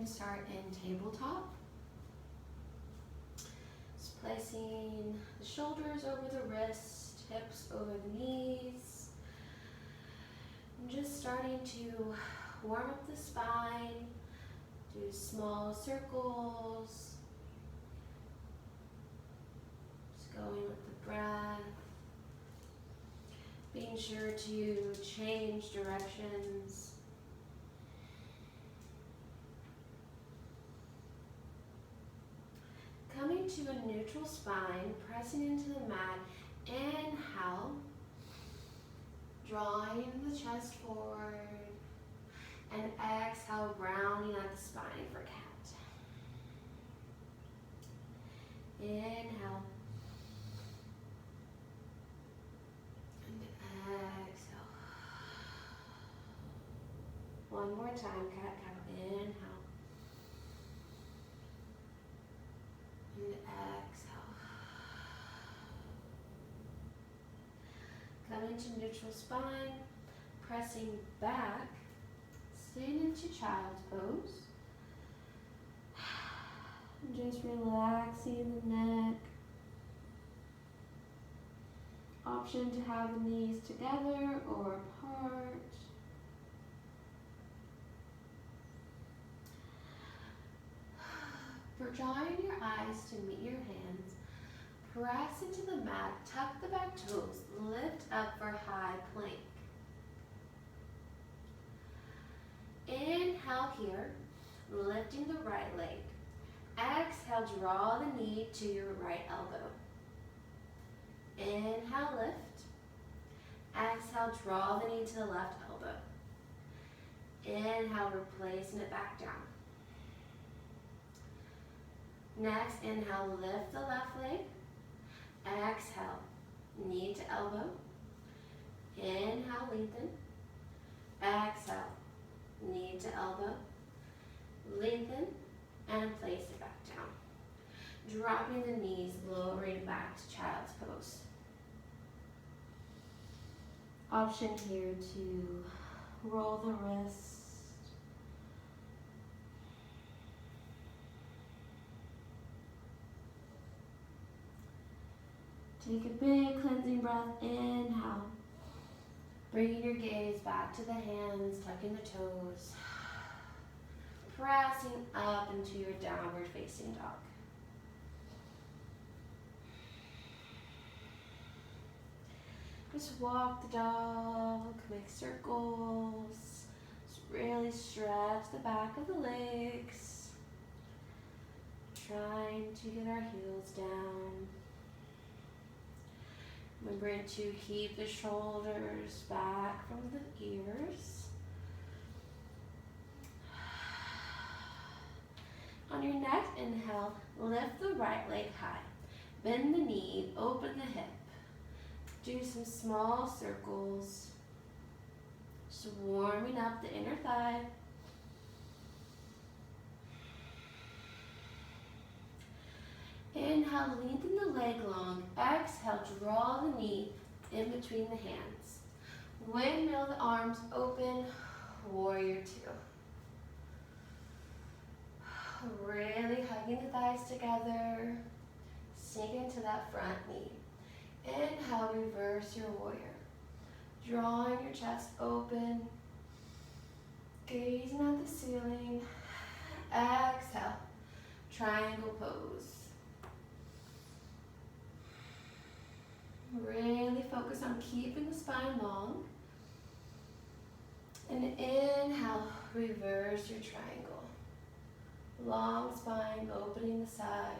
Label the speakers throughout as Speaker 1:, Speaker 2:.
Speaker 1: going to start in tabletop. Just placing the shoulders over the wrist, hips over the knees. And just starting to warm up the spine, do small circles. Just going with the breath. Being sure to change directions. Coming to a neutral spine, pressing into the mat. Inhale, drawing the chest forward. And exhale, rounding out the spine for cat. Inhale. And exhale. One more time, cat, cow. Inhale. And exhale. Come into neutral spine, pressing back, staying into child's pose. And just relaxing the neck. Option to have the knees together or apart. For drawing your eyes to meet your hands, press into the mat, tuck the back toes, lift up for high plank. Inhale here, lifting the right leg. Exhale, draw the knee to your right elbow. Inhale, lift. Exhale, draw the knee to the left elbow. Inhale, replacing it back down. Next, inhale, lift the left leg. Exhale, knee to elbow. Inhale, lengthen. Exhale, knee to elbow. Lengthen and place it back down. Dropping the knees, lowering back to child's pose. Option here to roll the wrists. Take a big cleansing breath, inhale. Bringing your gaze back to the hands, tucking the toes. Pressing up into your downward facing dog. Just walk the dog, make circles. Just really stretch the back of the legs. Trying to get our heels down. Remembering to keep the shoulders back from the ears. On your next inhale, lift the right leg high. Bend the knee, open the hip. Do some small circles. Just warming up the inner thigh. Inhale, lengthen the leg long. Exhale, draw the knee in between the hands. Windmill the arms open, warrior two. Really hugging the thighs together. Sink into that front knee. Inhale, reverse your warrior. Drawing your chest open. Gazing at the ceiling. Exhale, triangle pose. Really focus on keeping the spine long. And inhale, reverse your triangle. Long spine, opening the side.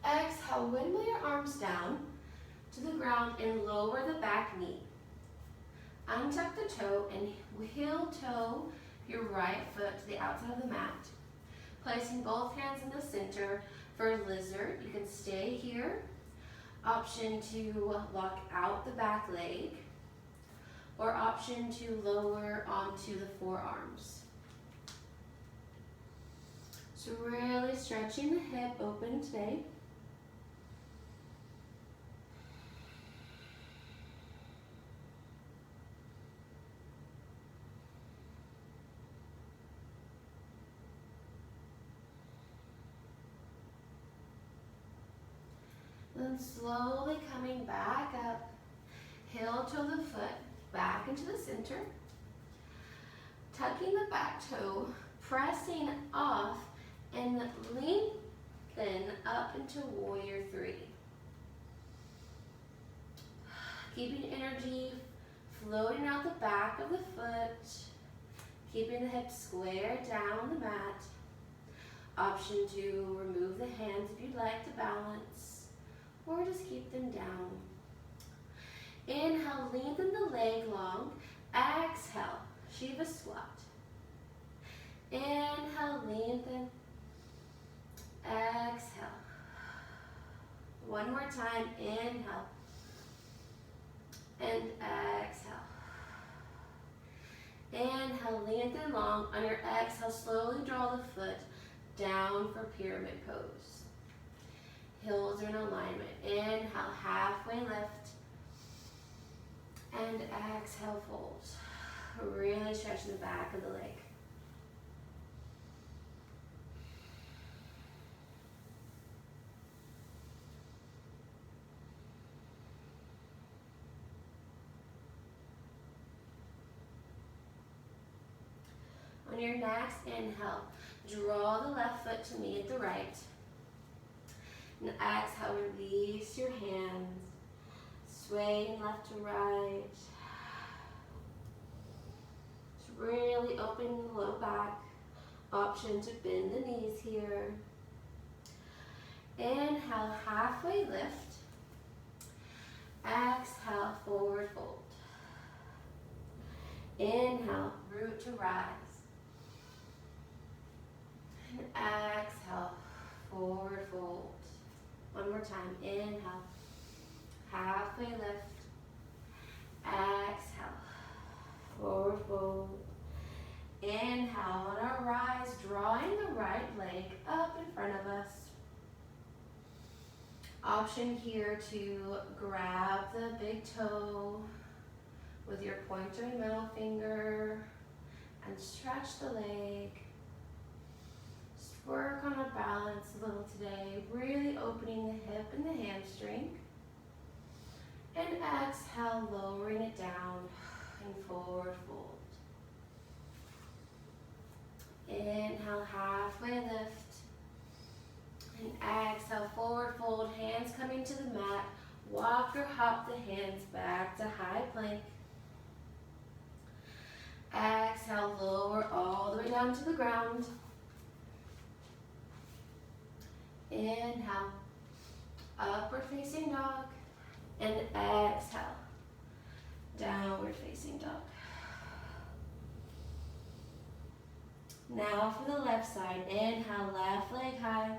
Speaker 1: Exhale, windmill your arms down to the ground and lower the back knee. Untuck the toe and heel toe your right foot to the outside of the mat. Placing both hands in the center for lizard. You can stay here. Option to lock out the back leg. Or option to lower onto the forearms. So really stretching the hip open today. Then slowly coming back up, heel toe the foot back into the center, tucking the back toe, pressing off and lengthen up into warrior three. Keeping energy floating out the back of the foot, keeping the hips square down the mat. Option to remove the hands if you'd like to balance, or just keep them down. Inhale, lengthen the leg long. Exhale, Shiva squat. Inhale, lengthen. Exhale. One more time, inhale. And exhale. Inhale, lengthen long. On your exhale, slowly draw the foot down for pyramid pose. Heels are in alignment. Inhale, halfway lift. And exhale, fold. Really stretching the back of the leg. On your next inhale, draw the left foot to meet the right. And exhale, release your hands. Swaying left to right. Just really opening the low back. Option to bend the knees here. Inhale, halfway lift. Exhale, forward fold. Inhale, root to rise. And exhale, forward fold. One more time, inhale, halfway lift. Exhale, forward fold. Inhale, on our rise, drawing the right leg up in front of us. Option here to grab the big toe with your pointer and middle finger and stretch the leg. Just work on our balance a little today, really opening the hip and the hamstring. And exhale, lowering it down and forward fold. Inhale, halfway lift. And exhale, forward fold, hands coming to the mat. Walk or hop the hands back to high plank. Exhale, lower all the way down to the ground. Inhale, upward facing dog. And exhale, downward facing dog. Now for the left side, inhale, left leg high.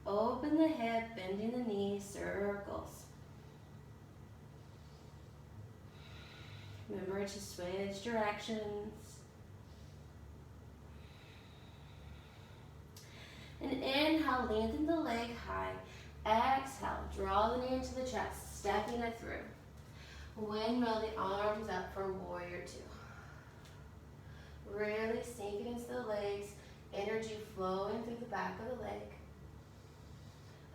Speaker 1: Open the hip, bending the knee, circles. Remember to switch directions. And inhale, lengthen the leg high. Exhale, draw the knee into the chest, stepping it through. Windmill the arms up for warrior two. Really sink it into the legs, energy flowing through the back of the leg.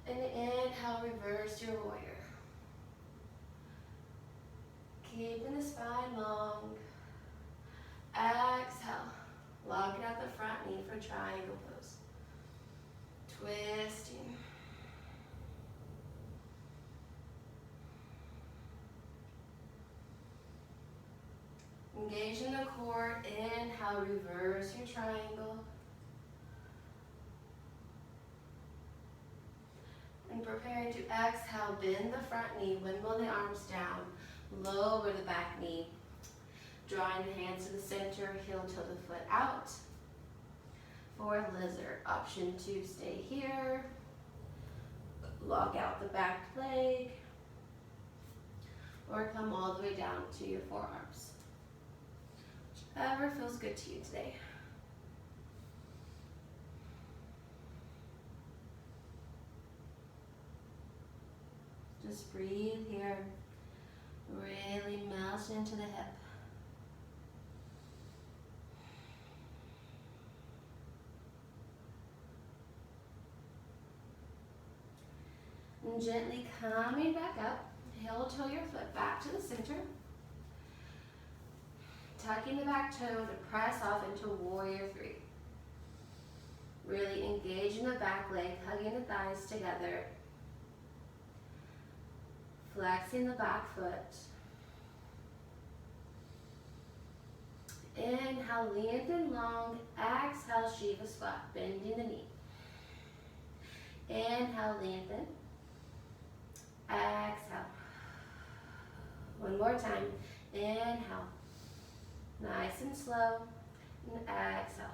Speaker 1: And inhale, reverse your warrior. Keeping the spine long. Exhale, locking out the front knee for triangle pose. Twisting. Engage in the core. Inhale, reverse your triangle. And preparing to exhale, bend the front knee, windmill the arms down, lower the back knee. Drawing the hands to the center, heel toe the foot out. Forward lizard, option to stay here. Lock out the back leg. Or come all the way down to your forearms. Whichever feels good to you today. Just breathe here. Really melt into the hip. And gently coming back up, heel toe your foot back to the center. Tucking the back toe to press off into warrior three. Really engaging the back leg, hugging the thighs together. Flexing the back foot. Inhale, lengthen long. Exhale, Shiva squat, bending the knee. Inhale, lengthen. Exhale. One more time. Inhale. Nice and slow. And exhale.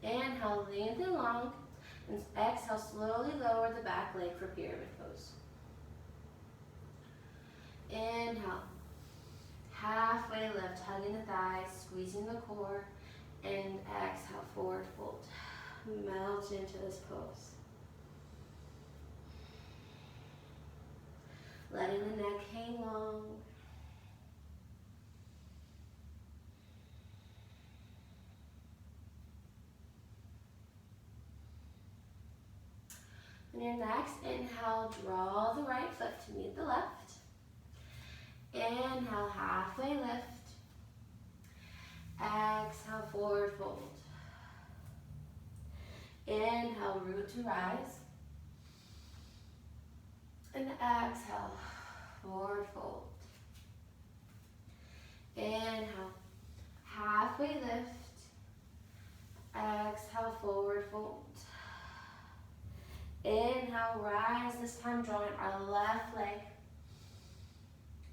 Speaker 1: Inhale, lengthen long. And exhale, slowly lower the back leg for pyramid pose. Inhale. Halfway lift, hugging the thighs, squeezing the core. And exhale, forward fold. Melt into this pose. Letting the neck hang long. On your next inhale, draw the right foot to meet the left. Inhale, halfway lift. Exhale, forward fold. Inhale, root to rise. And exhale, forward fold. Inhale, halfway lift. Exhale, forward fold. Inhale, rise, this time drawing our left leg.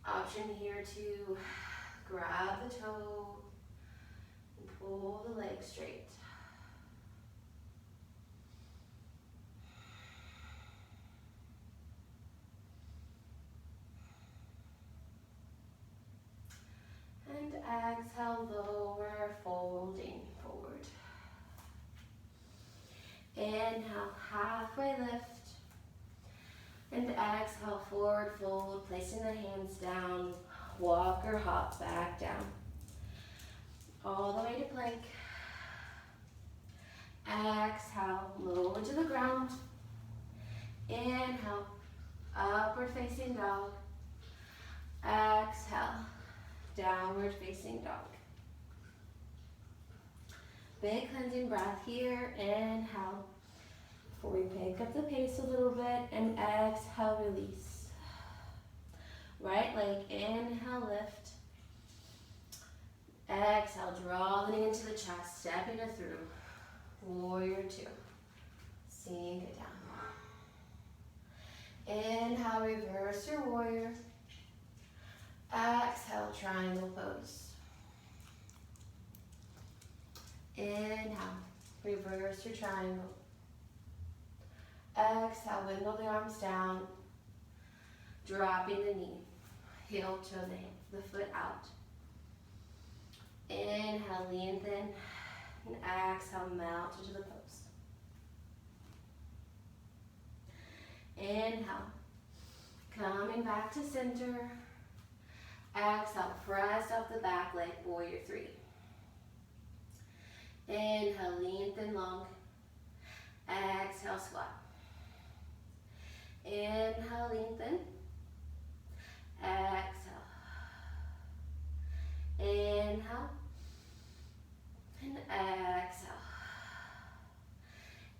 Speaker 1: Option here to grab the toe and pull the leg straight. And exhale, lower, folding forward. Inhale, halfway lift. And exhale, forward fold, placing the hands down. Walk or hop back down. All the way to plank. Exhale, lower to the ground. Inhale, upward facing dog. Exhale, downward facing dog. Big cleansing breath here. Inhale. Before we pick up the pace a little bit, and exhale, release. Right leg, inhale, lift. Exhale, draw the knee into the chest, stepping it through. Warrior two. Sink it down. Inhale, reverse your warrior. Exhale, triangle pose. Inhale, reverse your triangle. Exhale, wiggle the arms down, dropping the knee, heel to the foot out. Inhale, lengthen, and exhale, melt into the pose. Inhale, coming back to center. Exhale, press up the back leg, warrior three. Inhale, lengthen long. Exhale, squat. Inhale, lengthen. Exhale. Inhale. And exhale.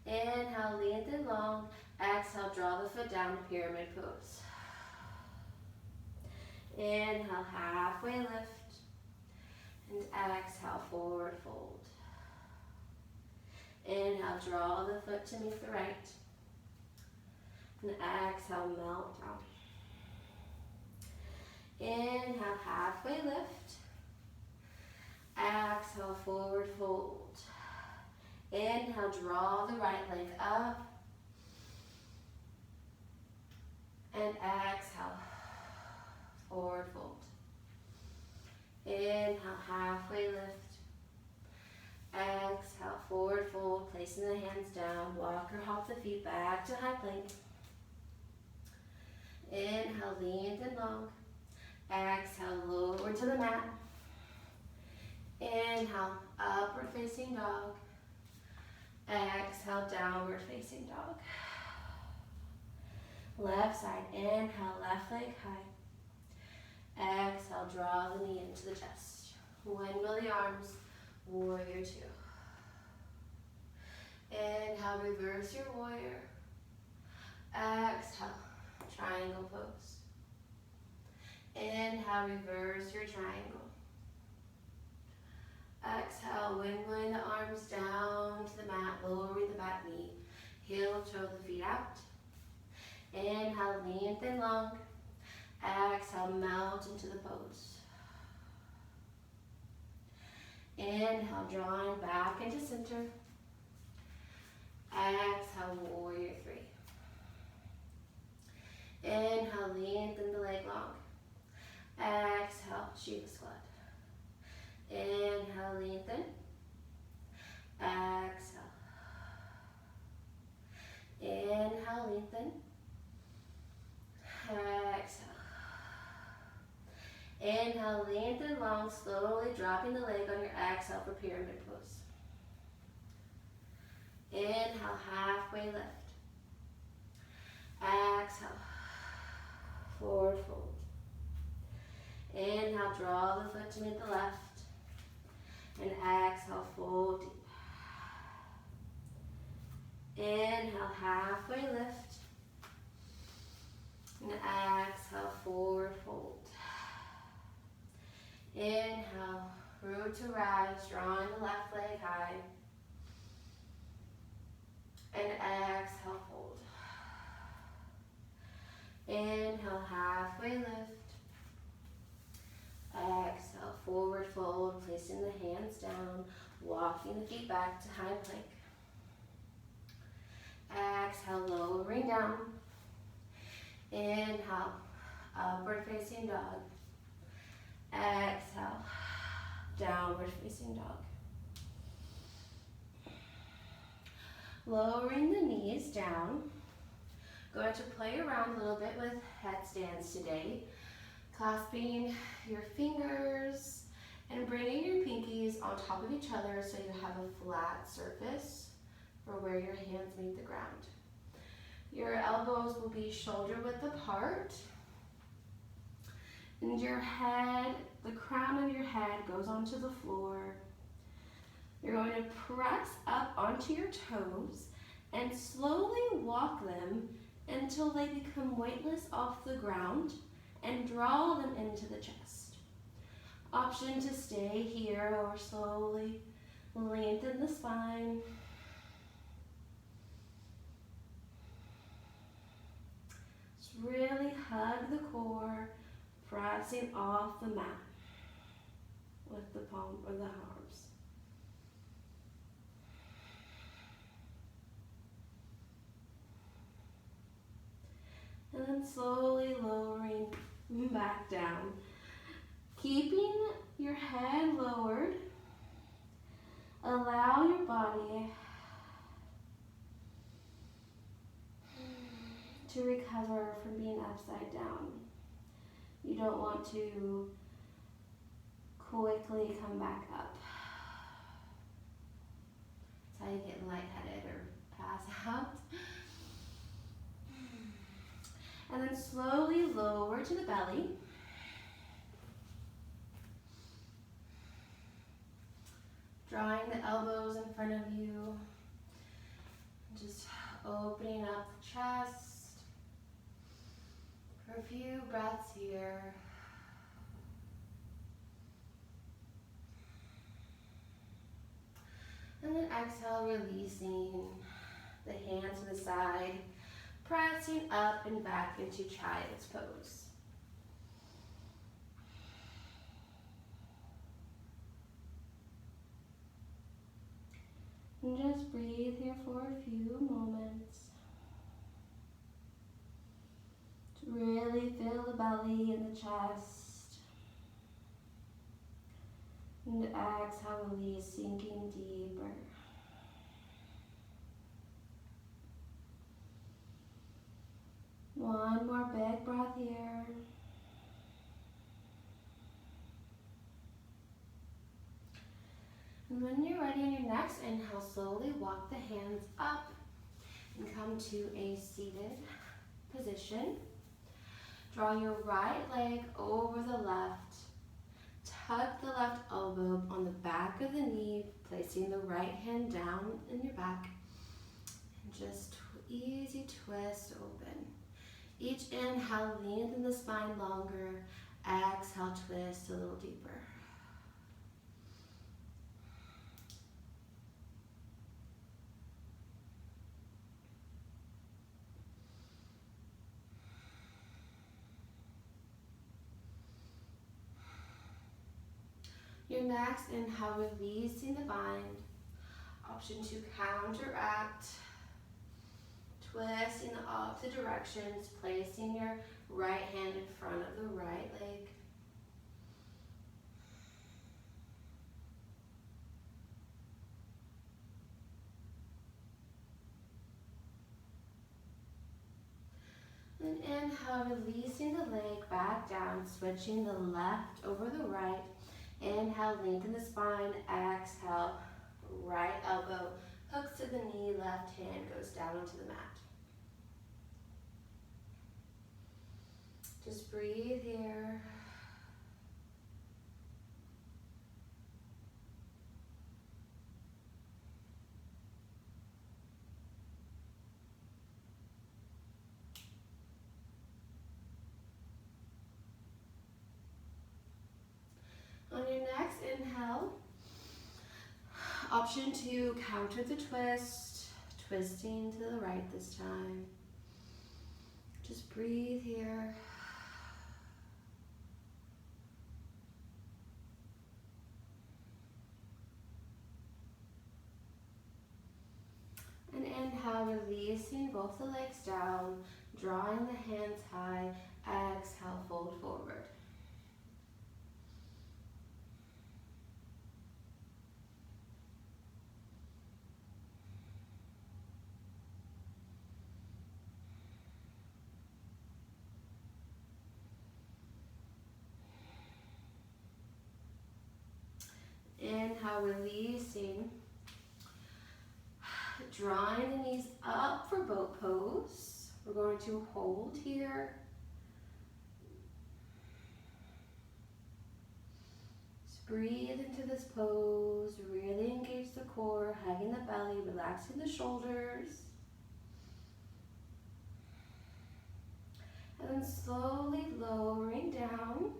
Speaker 1: Inhale, lengthen long. Exhale, draw the foot down to pyramid pose. Inhale, halfway lift. And exhale, forward fold. Inhale, draw the foot to meet the right. And exhale, melt down. Inhale, halfway lift. Exhale, forward fold. Inhale, draw the right leg up. And exhale, forward fold. Inhale, halfway lift. Exhale, forward fold, placing the hands down. Walk or hop the feet back to high plank. Inhale, lengthen long. Exhale, lower to the mat. Inhale, upward facing dog. Exhale, downward facing dog. Left side, inhale, left leg high. Exhale, draw the knee into the chest. Windmill the arms, warrior two. Inhale, reverse your warrior. Exhale, triangle pose. Inhale, reverse your triangle. Exhale, windmilling the arms down to the mat, lowering the back knee. Heel toe the feet out. Inhale, lengthen long. Exhale, melt into the pose. Inhale, drawing back into center. Exhale, warrior three. Inhale, lengthen the leg long. Exhale, Shiva squat. Inhale, lengthen. Exhale. Inhale, lengthen. Exhale. Inhale, lengthen long, slowly dropping the leg on your exhale for pyramid pose. Inhale, halfway lift. Exhale, forward fold. Inhale, draw the foot to meet the left. And exhale, fold deep. Inhale, halfway lift. And exhale, forward fold. Inhale, root to rise, drawing the left leg high. And exhale, fold. Inhale, halfway lift. Exhale, forward fold, placing the hands down, walking the feet back to high plank. Exhale, lowering down. Inhale, upward facing dog. Exhale, downward facing dog. Lowering the knees down. Going to play around a little bit with headstands today. Clasping your fingers and bringing your pinkies on top of each other so you have a flat surface for where your hands meet the ground. Your elbows will be shoulder width apart. And your head, the crown of your head goes onto the floor. You're going to press up onto your toes and slowly walk them until they become weightless off the ground and draw them into the chest. Option to stay here or slowly lengthen the spine. Just really hug the core, pressing off the mat with the palm or the arms. And then slowly lowering back down. Keeping your head lowered, allow your body to recover from being upside down. You don't want to quickly come back up. That's how you get lightheaded or pass out. And then slowly lower to the belly. Drawing the elbows in front of you. Just opening up the chest. For a few breaths here. And then exhale, releasing the hands to the side. Pressing up and back into child's pose. And just breathe here for a few moments. To really feel the belly and the chest. And exhale, release, sinking deeper. One more big breath here. And when you're ready on your next inhale, slowly walk the hands up and come to a seated position. Draw your right leg over the left. Tuck the left elbow on the back of the knee, placing the right hand down in your back. And just easy twist open. Each inhale, lengthen the spine longer. Exhale, twist a little deeper. Your next inhale, releasing the bind. Option to counteract. Twist in the opposite directions, placing your right hand in front of the right leg. And inhale, releasing the leg back down, switching the left over the right. Inhale, lengthen the spine. Exhale, right elbow hooks to the knee, left hand goes down onto the mat. Just breathe here. On your next inhale, option to counter the twist, twisting to the right this time. Just breathe here. And inhale, releasing both the legs down, drawing the hands high. Exhale, fold forward. Inhale, releasing. Drawing the knees up for boat pose. We're going to hold here. Just breathe into this pose. Really engage the core, hugging the belly, relaxing the shoulders. And then slowly lowering down.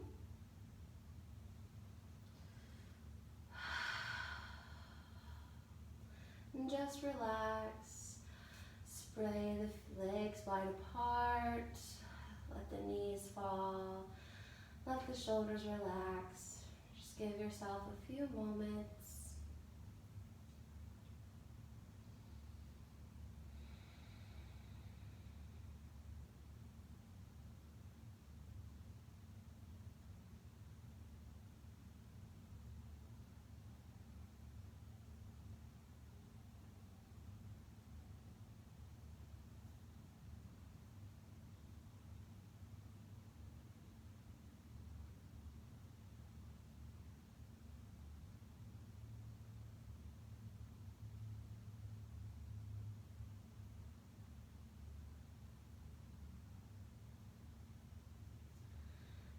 Speaker 1: And just relax. Spread the legs wide apart. Let the knees fall. Let the shoulders relax. Just give yourself a few moments.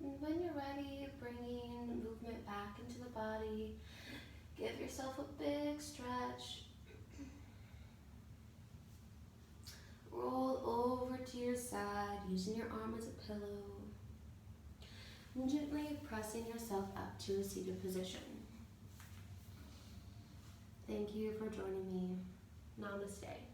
Speaker 1: And when you're ready, bringing movement back into the body. Give yourself a big stretch. Roll over to your side, using your arm as a pillow. And gently pressing yourself up to a seated position. Thank you for joining me. Namaste.